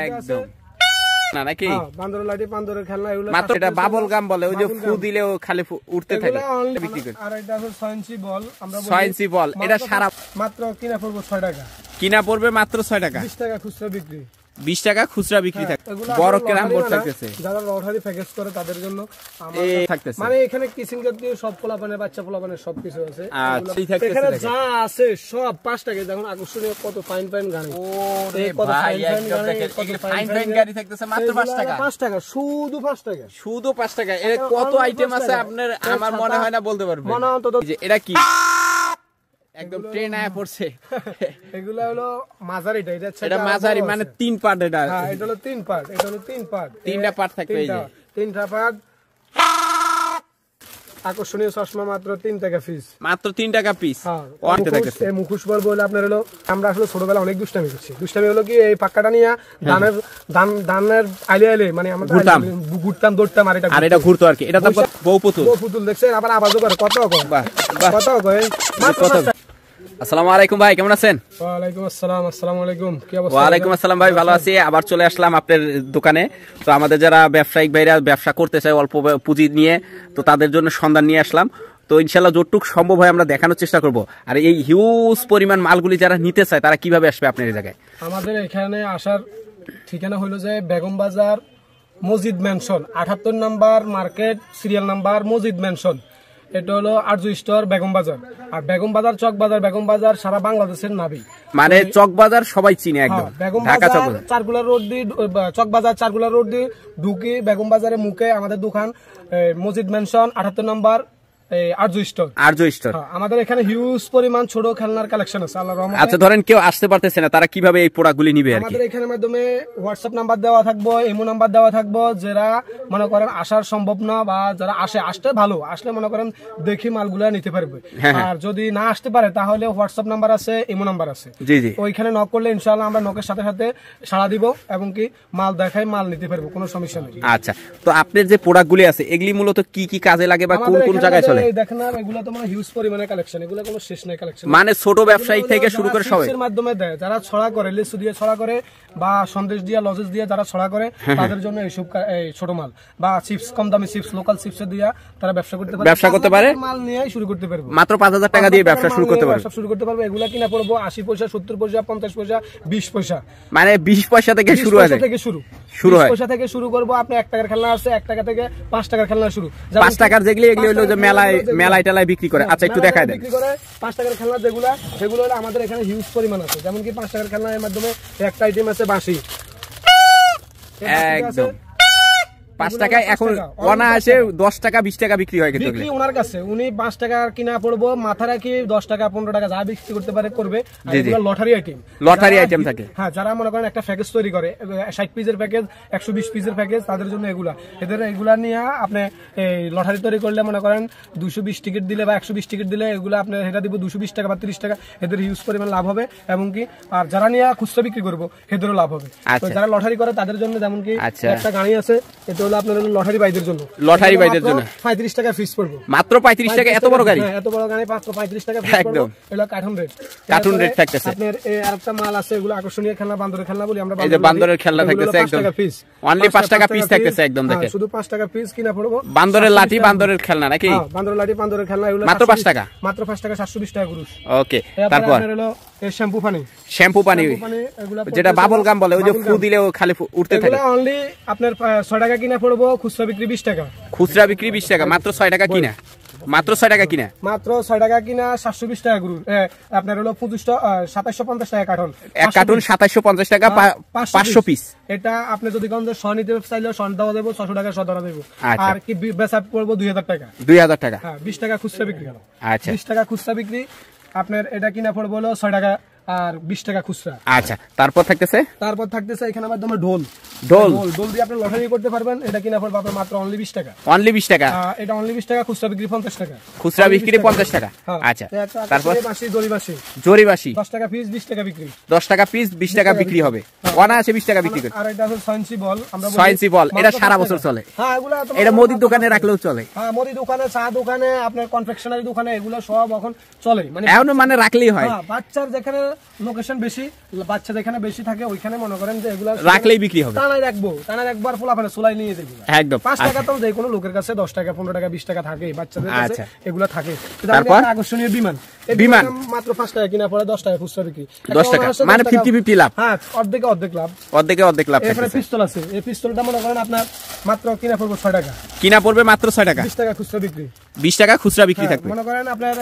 একদম না নাকি বান্দর লাঠি বান্দরের খেলনা এগুলো মাত্র এটা বাবল গাম বলে ওই যে ফু দিলেও খালি উঠতে থাকে বিক্রি করে। আর এটা আছে 6 ইঞ্চি বল, আমরা বলি 6 ইঞ্চি বল, এটা সারা মাত্র কিনা পড়বে 6 টাকা। কিনা পড়বে মাত্র 6 টাকা, 20 টাকা খুচরা বিক্রি, 20 টাকা খুচরা বিক্রি থাকে। বড় ক্যারাম বোর্ড থাকতেছে যারা লটারি প্যাকেজ করে তাদের জন্য এই থাকতেছে, মানে এখানে কিচিং জাতীয় সব পোলাপানের বাচ্চা পোলাপানের সব কিছু আছে। আচ্ছা এই থাকতেছে, এখানে যা আছে সব 5 টাকা। দেখুন আকর্ষণীয় কত ফাইন ফাইন গাড়ি, ওরে ভাই একদম দেখেন এগুলো ফাইন ফাইন গাড়ি থাকতেছে মাত্র 5 টাকা। 5 টাকা, শুধু 5 টাকা, শুধু 5 টাকা। এর কত আইটেম আছে আপনার আমার মনে হয় না বলতে পারবেন। মনে অন্তত যে এটা কি একদম ট্রেন আয়া পড়ছে। এগুলা হলো মাঝারিটা, এটা মাঝারি মানে 3 পার্ট। এটা হ্যাঁ এটা হলো 3 পার্ট, এটা হলো 3 পার্ট, তিনটা পার্ট থাকবে। এই যে 3টা পার্ট। আকর্ষণীয় চশমা মাত্র 3 টাকা পিস, মাত্র 3 টাকা পিস। এই মুখোশ বল বলে আপনার হলো, আমরা আসলে ছোটবেলা অনেক দুষ্টামি করছি। দুষ্টামি হলো কি এই পাক্কাটা নিয়ে ধানের আইলে মানে আমরা ঘুরতাম দৌড়তাম, আর এটা ঘুরতো আর কি। এটা তো বউ পুতুল দেখছেন, আবার আওয়াজও করে। কত কয় আসসালামু আলাইকুম ভাই, কেমন আছেন? ওয়ালাইকুম আসসালাম। আসসালামু আলাইকুম, কি অবস্থা? ওয়ালাইকুম আসসালাম ভাই, ভালো আছি। আবার চলে আসলাম আপনার দোকানে। তো আমাদের যারা ব্যবসায়িক ভাইরা ব্যবসা করতে চায় অল্প পুঁজি নিয়ে, তো তাদের জন্য সন্ধান নিয়ে আসলাম। তো ইনশাল্লাহ যতটুকু সম্ভব হয় আমরা দেখানোর চেষ্টা করব। আর এই হিউজ পরিমাণ মালগুলি যারা নিতে চায় তারা কিভাবে আসবে আপনার এই জায়গায়? আমাদের এখানে আসার ঠিকানা হলো যে বেগম বাজার মসজিদ mansion, 78 number market, serial number মসজিদ ম্যানশন। এটা হলো আরজু স্টোর বেগম বাজার। আর বেগম বাজার চক বাজার, বেগম বাজার সারা বাংলাদেশের নাবি, মানে চক বাজার সবাই চিনে একদম। বেগম বাজার চারগুলা রোড দিয়ে, চক বাজার চারগুলা রোড দিয়ে ঢুকি বেগম বাজারের মুখে আমাদের দোকান মসজিদ ম্যানশন, 78 নাম্বার আরজু স্টোর। আমাদের এখানে হিউজ পরিমাণ ছোট খেলনার কালেকশন আছে আল্লাহর রহমতে। আচ্ছা ধরেন কেউ আসতে পারতেছে না, তারা কিভাবে এই প্রোডাক্টগুলি নিবে? আমাদের এখানে মাধ্যমে হোয়াটসঅ্যাপ নাম্বার দেওয়া থাকবো, ইমো নাম্বার দেওয়া থাকবো। যারা মনে করেন আসার সম্ভব না বা যারা আসতে ভালো আসলে মনে করেন দেখি মালগুলা নিতে পারবে। আর যদি না আসতে পারে তাহলে হোয়াটসঅ্যাপ নাম্বার আছে, ইমো নাম্বার আছে, ওইখানে নক করলে ইনশাআল্লাহ আমরা নকের সাথে সাথে সাড়া দিব এবং কি মাল দেখাই মাল নিতে পারবো, কোনো সমস্যা নেই। আচ্ছা, তো আপনার যে প্রোডাক্টগুলি আছে এগুলি মূলত কি কি কাজে লাগে বা কোন কোন জায়গায় চলে? দেখেন না, এগুলো তো মানে হিউজ পরিমাণে কালেকশন, এগুলো কোনো শেষ নাই কালেকশন। মানে ছোট ব্যবসায়ী থেকে শুরু করে সবাই এর মাধ্যমে দেয়, যারা ছড়া করে, লিচু দিয়ে ছড়া করে বা সন্দেশ দিয়ে লজেস দিয়ে যারা ছড়া করে তাদের জন্য এইসব ছোট মাল বা চিপস, কম দামি চিপস, লোকাল চিপস দিয়ে তারা ব্যবসা করতে পারে, মাল নিয়ে শুরু করতে পারবে। মাত্র 5000 টাকা দিয়ে ব্যবসা শুরু করতে পারবে। এগুলা কিনা পড়বো 80 পয়সা, 70 পয়সা, 50 পয়সা, 20 পয়সা, মানে 20 পয়সা থেকে শুরু হয়। 20 পয়সা থেকে শুরু করবো। আপনি 1 টাকার খেলনা আছে, 1 টাকা থেকে 5 টাকার খেলনা শুরু। 5 টাকার যেগুলি এগুলি হলো যে মেলায় টেলায় বিক্রি করে। আচ্ছা একটু দেখায় দেন। 5 টাকার খেলনা সেগুলো হলো আমাদের এখানে হিউজ পরিমাণ আছে। যেমন কি 5 টাকার খেলনার মাধ্যমে একটা আইটেম আছে বাঁশি, একদম 5 টাকায়। এখন ওনা আসে 10 টাকা 20 টাকা বিক্রি হয় কিন্তু ওনার কাছে। উনি 5 টাকা কিনা পড়বো, মাথা রাখি 10 টাকা 15 টাকা যা বিক্রি করতে পারে করবে। লটারি আইটেম থাকে। হ্যাঁ, যারা মনে করেন একটা প্যাকেজ তৈরি করে 60 পিসের প্যাকেজ, 120 পিসের প্যাকেজ, তাদের জন্য এগুলা নিয়ে আপনি এই লটারি তৈরি করলে মনে করেন 220 টিকিট দিলে বা 120 টিকিট দিলে এগুলো আপনি সেটা দিব 220 টাকা বা 30 টাকা। এদের হিউজ পরিমাণ লাভ হবে এবং কি আর যারা নিয়ে খুচরা বিক্রি করবো এদেরও লাভ হবে। যারা লটারি করে তাদের জন্য যেমন কি একটা গাড়ি আছে, এটা আপনার লটারি বাইদের জন্য 35 টাকা ফিস পড়বে, মাত্র 35 টাকা। এত বড় গাড়ি, এত বড় গাড়ি মাত্র 35 টাকা ফিস পড়বে। এটা কার্টুন রেট থাকতেছে। আপনার এই আরেকটা মাল আছে, এগুলো আকর্ষণীয় খেলনা, বান্দরের খেলনা বলি আমরা। এই যে বান্দরের খেলনা থাকতেছে একদম অনলি 5 টাকা পিস থাকতেছে একদম। দেখেন শুধু 5 টাকা পিস কিনা পড়বে। বান্দরের লাঠি, বান্দরের খেলনা নাকি? হ্যাঁ, বান্দরের লাঠি, বান্দরের খেলনা এগুলো মাত্র 5 টাকা, মাত্র 5 টাকা, 720 টাকা গ্রুস। ওকে, তারপর হলো এই শ্যাম্পু পানি, যেটা বাবল গাম বলে ওই যে ফু দিলেও খালি উঠতে থাকে। এগুলো অনলি আপনার 6 টাকা কিনা পড়বে, খুচরা বিক্রি 20 টাকা। খুচরা বিক্রি 20 টাকা, মাত্র 6 টাকা কিনা, মাত্র 6 টাকা কিনা, মাত্র 6 টাকা কিনা, 720 টাকা গ্রুস। আপনার হলো 2750 টাকা কার্টন, এক কার্টন 2750 টাকা, 500 পিস। এটা আপনি যদি কোন যে 100 নিতে চাইলে 100 দেওয়া দেব, 600 টাকা 100 দেওয়া দেব। আর কি বেচা পড়বো 2000 টাকা, 2000 টাকা। হ্যাঁ, 20 টাকা খুচরা বিক্রি। আচ্ছা, 20 টাকা খুচরা বিক্রি। আপনার এটা কিনা পড়বো হলো 6 টাকা আর 20 টাকা খুচরা। আচ্ছা, তারপর থাকতেছে এখানে মাধ্যমে ঢোল দিয়ে আপনি লটারি করতে পারবেন। এটা কিনা পড়বে আপনার মাত্র অনলি 20 টাকা, অনলি 20 টাকা। এটা অনলি 20 টাকা, খুচরা বিক্রি 50 টাকা, খুচরা বিক্রি 50 টাকা। আচ্ছা, তারপর জরিবাসি 10 টাকা পিস 20 টাকা বিক্রি হবে। অনায়াসে 20 টাকা বিক্রি করে। আর এটা হলো 6 ইঞ্চি বল, আমরা 6 ইঞ্চি বল, এটা সারা বছর চলে। হ্যাঁ এগুলা এটা মুদির দোকানে রাখলেও চলে। হ্যাঁ মুদি দোকানে, চা দোকানে, আপনার কনফেকশনারি দোকানে এগুলো সব এখন চলে। মানে এখন মানে রাখলেই হয়। হ্যাঁ বাচ্চার যেখানে লোকেশন বেশি, বাচ্চা যেখানে বেশি থাকে ওইখানে মনে করেন যে এগুলা রাখলেই বিক্রি হবে। টানাই রাখবো আর ফুলাফানে সোলাই নিয়ে দেব একদম। 5 টাকা তো যে কোনো লোকের কাছে 10 টাকা 15 টাকা 20 টাকা থাকে বাচ্চাদের কাছে, এগুলা থাকে। তারপর আকর্ষণীয় বিমান মাত্র 5 টাকা কিনা পড়ে 10 টাকা খুচরা বিক্রি, 10 টাকা মানে 50-50 লাভ। হ্যাঁ অর্ধেক লাভ। এরপরে পিস্তল আছে, এই পিস্তলটা মনে করেন আপনার মাত্র কিনা পড়বে 6 টাকা, কিনা পড়বে মাত্র 6 টাকা, 20 টাকা খুচরা বিক্রি, 20 টাকা খুচরা বিক্রি থাকবে। মনে করেন আপনার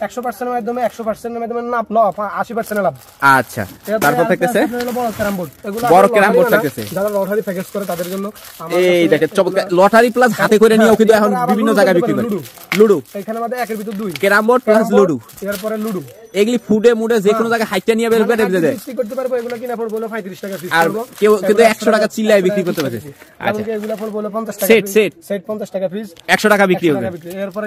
100% এর মাধ্যমে 100% এর মাধ্যমে লাভ 80% লাভ। আচ্ছা তারপর থাকতেছে বড় ক্যারাম বোর্ড, এগুলো বড় ক্যারাম বোর্ড থাকতেছে যারা লটারি প্যাকেজ করে তাদের জন্য। এই দেখেন চমৎকার লটারি প্লাস হাতে করে নিয়েও কিন্তু এখন বিভিন্ন জায়গায় বিক্রি করে। লুডো এখানে মধ্যে একের ভিতর 2 ক্যারাম বোর্ড প্লাস লুডো, এরপরে লুডো এগুলি ফুডে মুডে যে কোনো জায়গায় হাইটটা নিয়ে বের করে দেয় বিক্রি করতে পারবো। এগুলো কিনা পড়বে 35 টাকা পিস, আর কেউ কিন্তু 100 টাকা চিল্লায় বিক্রি করতে পারে। আচ্ছা এগুলো পড়বে 50 টাকা সেট 50 টাকা পিস, 100 টাকা বিক্রি হবে। এরপরে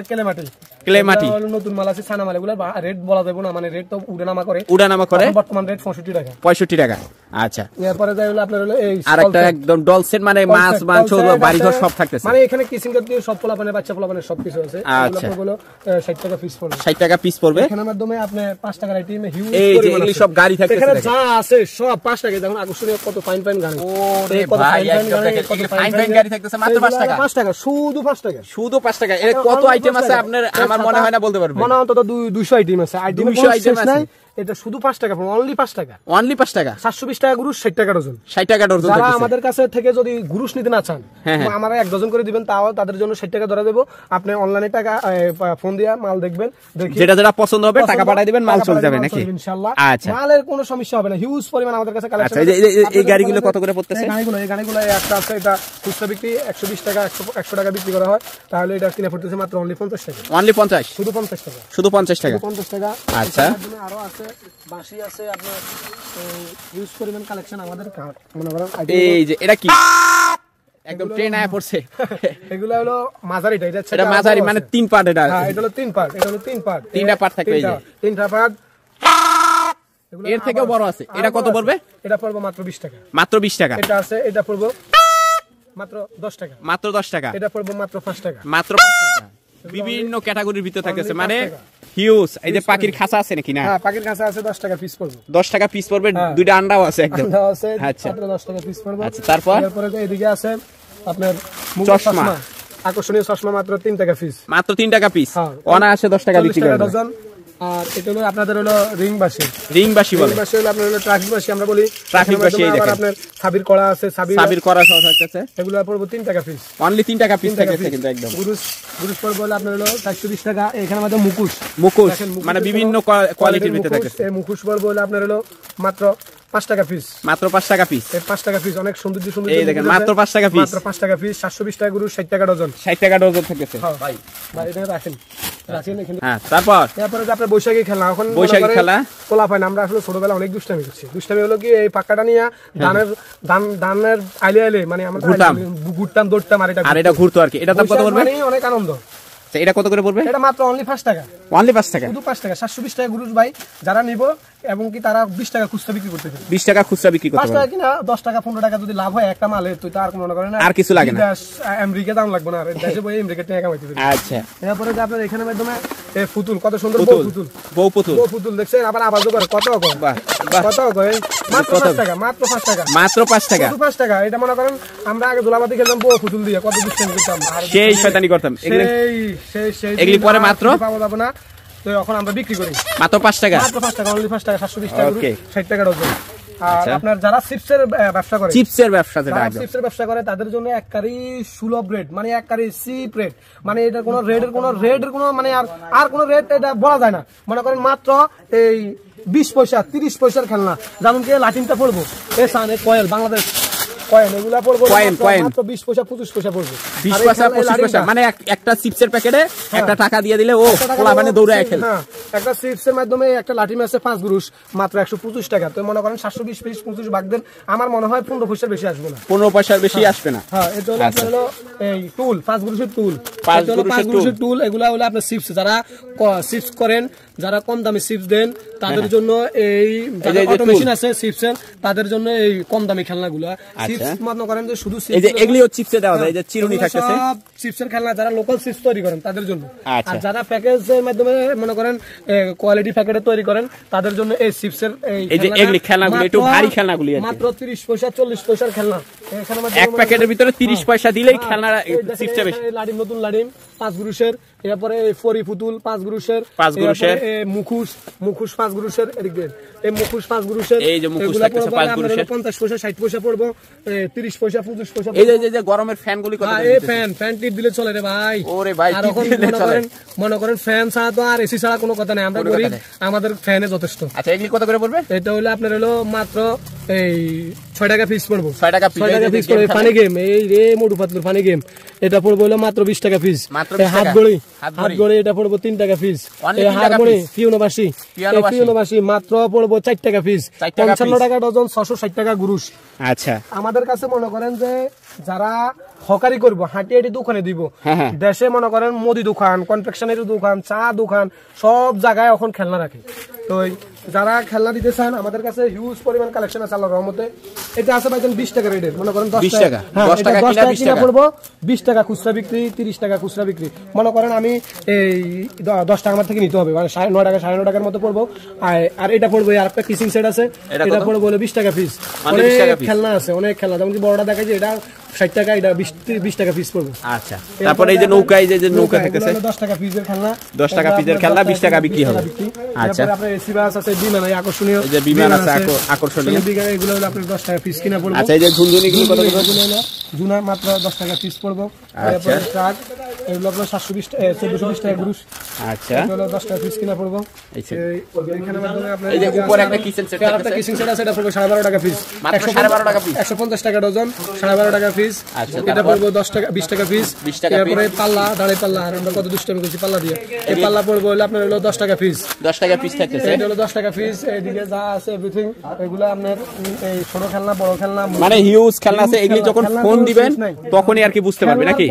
ক্লেমাটি নতুন মাল আছে, ছানা মাল, এগুলো রেট বলা যাবে না, মানে রেট তো উড়ানামা করে বর্তমান রেট 65 টাকা 65 টাকা। আচ্ছা এরপরে যাই হলো আপনার হলো এই আরেকটা একদম ডল সেট, মানে মাছ মাংস বাড়ি ঘর সব থাকতেছে, মানে এখানে কিচিং জাতীয় সব পোলাপানের বাচ্চা পোলাপানের সব কিছু আছে। আচ্ছা এগুলো 60 টাকা পিস পড়বে, 60 টাকা পিস পড়বে। এখানের মাধ্যমে আপনি 5 টাকার আইটেম হিউজ এই যে এগুলি সব গাড়ি থাকতেছে, এখানে যা আছে সব 5 টাকা। দেখুন আকর্ষণীয় কত ফাইন গাড়ি, ওরে ভাই একদম দেখেন এগুলি ফাইন গাড়ি থাকতেছে মাত্র 5 টাকা, 5 টাকা শুধু 5 টাকা, শুধু 5 টাকা। এর কত আইটেম আছে আপনার আমার মনে হয় না বলতে পারবেন, মনে অন্তত 200 আইটেম আছে। 200 আইটেম আছে। এটা শুধু 5 টাকা, অনলি 5 টাকা, অনলি 5 টাকা, 720 টাকা গুরুশ, 60 টাকা ডজন, 60 টাকা ডজন। যারা আমাদের কাছে থেকে যদি গুরুশ নিতে না চান, আমরা 1 ডজন করে দিবেন, তাও তাদের জন্য 60 টাকা ধরে দেব। আপনি অনলাইনে টাকা ফোন দিয়া মাল দেখবেন, যেটা পছন্দ হবে টাকা পাঠিয়ে দিবেন, মাল চলে যাবে নাকি ইনশাআল্লাহ। আচ্ছা মালের কোনো সমস্যা হবে না, হিউজ পরিমাণ আমাদের কাছে কালেকশন আছে। এই গাড়িগুলো কত করে পড়তেছে? এই গাড়িগুলো একটা আছে, এটা খুচরা বিক্রি 120 টাকা 100 টাকা বিক্রি করা হয়, তাহলে এটা কিনে পড়তেছে মাত্র অনলি 50 টাকা, অনলি 50, শুধু 50 টাকা, শুধু 50 টাকা, 50 টাকা। আচ্ছা আরো আছে বাসি আছে আপনার ইউজ পরিমাণ কালেকশন আমাদের মনে করেন। এই যে এটা কি একদম ট্রেন আয়া পড়ছে, এগুলো হলো মাঝারিটা, এটা মাঝারি মানে 3 পার্ট। এটা হ্যাঁ এটা হলো 3 পার্ট, এটা হলো 3 পার্ট, 3টা পার্ট থাকবে। এই যে 3টা পার্ট, এর থেকেও বড় আছে। এটা কত পড়বে? এটা পড়বে মাত্র 20 টাকা, মাত্র 20 টাকা। এটা আছে, এটা পড়বে মাত্র 10 টাকা, মাত্র 10 টাকা। এটা পড়বে মাত্র 5 টাকা, মাত্র 5 টাকা। বিভিন্ন ক্যাটাগরির ভিতর থাকতেছে, মানে হিউজ। এই যে পাখির খাঁচা আছে নাকি? না হ্যাঁ পাখির খাঁচা আছে, 10 টাকা পিস পড়বে, 10 টাকা পিস পড়বে। দুইটা আন্ডাও আছে একদম। আচ্ছা মাত্র 10 টাকা পিস পড়বে। আচ্ছা তারপর এদিকে আছে আপনার চশমা, আকর্ষণীয় চশমা মাত্র 3 টাকা পিস, মাত্র 3 টাকা পিস, অনায়াসে 10 টাকা বিক্রি করে ডজন। আর এটা হলো আপনাদের হলো রিং বাসি বলে, হলো আপনাদের হলো ট্রাফিক বাসি, আমরা বলি ট্রাফিক বাসি। এই দেখেন আপনার সাবির করা আছে, সাবির করা সহ থাকতেছে, এগুলো পড়বে 3 টাকা পিস, অনলি 3 টাকা পিস থাকতেছে কিন্তু একদম। গুরুশ পড়বে হলো আপনার হলো 420 টাকা। এখানে আমাদের মুখোশ মানে বিভিন্ন কোয়ালিটির ভিতরে থাকতেছে। এই মুখোশ পড়বে হলো আপনার হলো মাত্র 5 টাকা পিস, মাত্র 5 টাকা পিস, 5 টাকা পিস, অনেক সুন্দর। এই দেখেন মাত্র 5 টাকা পিস, মাত্র 5 টাকা পিস, 720 টাকা গুরুশ, 60 টাকা ডজন, 60 টাকা ডজন থাকতেছে। ভাই এটা রাখেন এখানে। হ্যাঁ তারপর যে আপনার বৈশাখী খেলা, এখন বৈশাখী খেলা কোলা পায় না। আমরা আসলে ছোটবেলা অনেক দুষ্টামি করছি। দুষ্টামি হলো কি, এই পাক্কাটা নিয়ে ধানের আইলে মানে আমরা ঘুরতাম, দৌড়তাম, আর এটা ঘুরতো আর কি। এটা দাম কত পড়বে? অনেক আনন্দ। এটা কত করে পড়বে? এটা মাত্র অনলি 5 টাকা, অনলি 5 টাকা, শুধু 5 টাকা, 720 টাকা গুরুশ ভাই। যারা নিব এবং কি তারা 20 টাকা খুচরা বিক্রি করতে পারে, 20 টাকা খুচরা বিক্রি করতে 5 টাকা কিনা 10 টাকা 15 টাকা যদি লাভ হয় একটা মালে, তুই তার কোনো মনে করে না, আর কিছু লাগে না, আমেরিকা দাম লাগবে না, আর দেশে বই আমেরিকা টাকা কামাইতে পারবে। আচ্ছা এরপরে যে আপনার এখানে মাধ্যমে এই ফুতুল, কত সুন্দর বউ পুতুল দেখছেন, আবার আওয়াজও করে, কত কয়, কত কয়, মাত্র 5 টাকা, মাত্র 5 টাকা, মাত্র 5 টাকা, শুধু 5 টাকা। এটা মনে করেন আমরা আগে ধুলাবাতি খেলতাম বউ পুতুল দিয়ে, কত দুষ্টামি করতাম, সেই শয়তানি করতাম। এগুলি পরে মাত্র পাওয়া যাবে না, তো এখন আমরা বিক্রি করি মাত্র 5 টাকা, মাত্র 5 টাকা, অনলি 5 টাকা, 720 টাকা, 60 টাকা ডজন। আর আপনার যারা চিপসের ব্যবসা করে, চিপসের ব্যবসা করে তাদের জন্য এককারি সুলভ রেট, মানে এককারি চিপ রেট, মানে এটা কোনো রেটের কোনো মানে আর কোনো রেট এটা বলা যায় না। মনে করেন মাত্র এই 20 পয়সা 30 পয়সার খেলনা, যেমন কি লাঠিনটা পড়বো কয়েল বাংলাদেশ কয়েন, এগুলা পড়বো মাত্র 20 পয়সা 25 পয়সা পড়বে, 20 পয়সা 25 পয়সা, মানে একটা চিপসের প্যাকেটে একটা টাকা দিয়ে দিলে ও পোলা মানে দৌড়ায় খেলে। হ্যাঁ একটা চিপসের মাধ্যমে একটা লাঠি মাছে 5 গুরুশ মাত্র 125 টাকা। তো মনে করেন 720 পিস 25 ভাগ দেন, আমার মনে হয় 15 পয়সার বেশি আসবে না, 15 পয়সার বেশি আসবে না। হ্যাঁ এটা হলো এই টুল, 5 গুরুশের টুল, 5 গুরুশের টুল। এগুলা হলো আপনার চিপস, যারা চিপস করেন যারা কম দামি চিপস দেন তাদের জন্য এই অটোমেশন আছে চিপসের, তাদের জন্য এই কম দামি খেলনাগুলো। চিপস মনে করেন যে শুধু এই যে এগুলিও চিপসে দেওয়া যায়, এই যে চিরুনি থাকতেছে, সব চিপসের খেলনা যারা লোকাল চিপস তৈরি করেন তাদের জন্য। আর যারা প্যাকেজের মাধ্যমে মনে করেন কোয়ালিটি প্যাকেটে তৈরি করেন তাদের জন্য এই চিপসের এই যে এগুলি খেলনাগুলো একটু ভারী খেলনাগুলি মাত্র 30 পয়সা 40 পয়সার খেলনা। এক প্যাকেটের ভিতরে 30 পয়সা দিলেই খেলনা চিপসটা বেশি। লাডিম, নতুন লাডিম 5 গ্রুশের, এরপরে ফরি পুতুল 5 গ্রুশের, মুখোশ 5 গ্রুশের, এই মুখোশ 5 গ্রুশের, এই যে মুখোশ থাকতেছে 5 গ্রুশের 50 পয়সা 60 পয়সা পড়বো, 30 পয়সা 25 পয়সা। এই যে গরমের ফ্যান গুলি কত? এই ফ্যান টিপ দিলে চলে রে ভাই। ওরে ভাই, আর এখন মনে করেন ফ্যান ছাড়া তো আর এসি ছাড়া কোনো কথা নাই, আমরা গরিব, আমাদের ফ্যানে যথেষ্ট। আচ্ছা, এগুলি কত করে পড়বে? এটা হলো আপনার হলো মাত্র এই 6 টাকা পিস পড়বো। 6 টাকা পিস পড়বে। ফানি গেম, এই রে মোটু পাতলুর ফানি গেম, এটা পড়বে হলো মাত্র 20 টাকা পিস। হাত গড়ি এটা পড়বো 3 টাকা পিস। হারমোনি পিওনোবাসী মাত্র পড়বো 4 টাকা পিস। 55 টাকা ডজন, 660 টাকা গুরুশ। আচ্ছা, আমাদের কাছে মনে করেন যে যারা হকারি করবো, হাঁটি দোকানে দিব, দেশে মনে করেন মুদি দোকান, কনফেকশনারি দোকান, চা দোকান, সব জায়গায় এখন খেলনা রাখে। তো যারা খেলনা দিতে চান আমাদের কাছে হিউজ পরিমাণ কালেকশন আছে আল্লাহর রহমতে। এটা আছে ভাইজান 20 টাকা রেটের, মনে করেন 10 টাকা 10 টাকা কিনা পড়বো, 20 টাকা খুচরা বিক্রি, 30 টাকা খুচরা বিক্রি। মনে করেন আমি এই 10 টাকা আমার থেকে নিতে হবে, মানে 9.5 টাকা 9.5 টাকার মতো পড়বো। আর এটা পড়বো, আর একটা কিচিং সেট আছে, এটা পড়বো 20 টাকা পিস। অনেক খেলনা আছে, অনেক খেলনা, যেমন কি বড়টা দেখাই যে এটা 60 টাকা, এটা 20 টাকা পিস পড়বো। আচ্ছা, তারপরে এই যে নৌকা, এই যে নৌকা থাকতেছে 10 টাকা পিসের খেলনা, 10 টাকা পিসের খেলনা 20 টাকা বিক্রি হবে। আচ্ছা, তারপরে আপনার এসি বাস আছে, বিমান আছে আকর্ষণীয়, এই যে বিমান আছে আকর্ষণীয়, এগুলো হলো আপনার 10 টাকা পিস কিনা পড়বে। আচ্ছা, এই যে ঝুনঝুনি গুলো কত করে? ঝুনা মাত্র 10 টাকা পিস পড়বো। তারপরে ট্রাক এগুলো আপনার 1420 টাকা গ্রুশ। আচ্ছা, এগুলো 10 টাকা পিস কিনা পড়বো। এখানে মাধ্যমে আপনার এই যে উপরে একটা কিচেন সেট আছে, একটা কিচেন সেট আছে, এটা পড়বে 12.5 টাকা পিস, মাত্র 12.5 টাকা পিস, 150 টাকা ডজন, 12.5 টাকা পিস। আচ্ছা, এটা পড়বো 10 টাকা 20 টাকা পিস। তারপরে পাল্লা, দাঁড়াই পাল্লা, আর আমরা কত দুষ্টামি করছি পাল্লা দিয়ে, এই পাল্লা পড়বো হলো আপনার হলো 10 টাকা পিস। 10 টাকা পিস থাকতেছে, এটা হলো 10 টাকা পিস। এইদিকে যা আছে এভরিথিং, এগুলো আপনার এই ছোট খেলনা, বড় খেলনা, মানে হিউজ খেলনা আছে। এগুলি যখন ফোন দিবেন তখনই আর কি বুঝতে পারবে নাকি?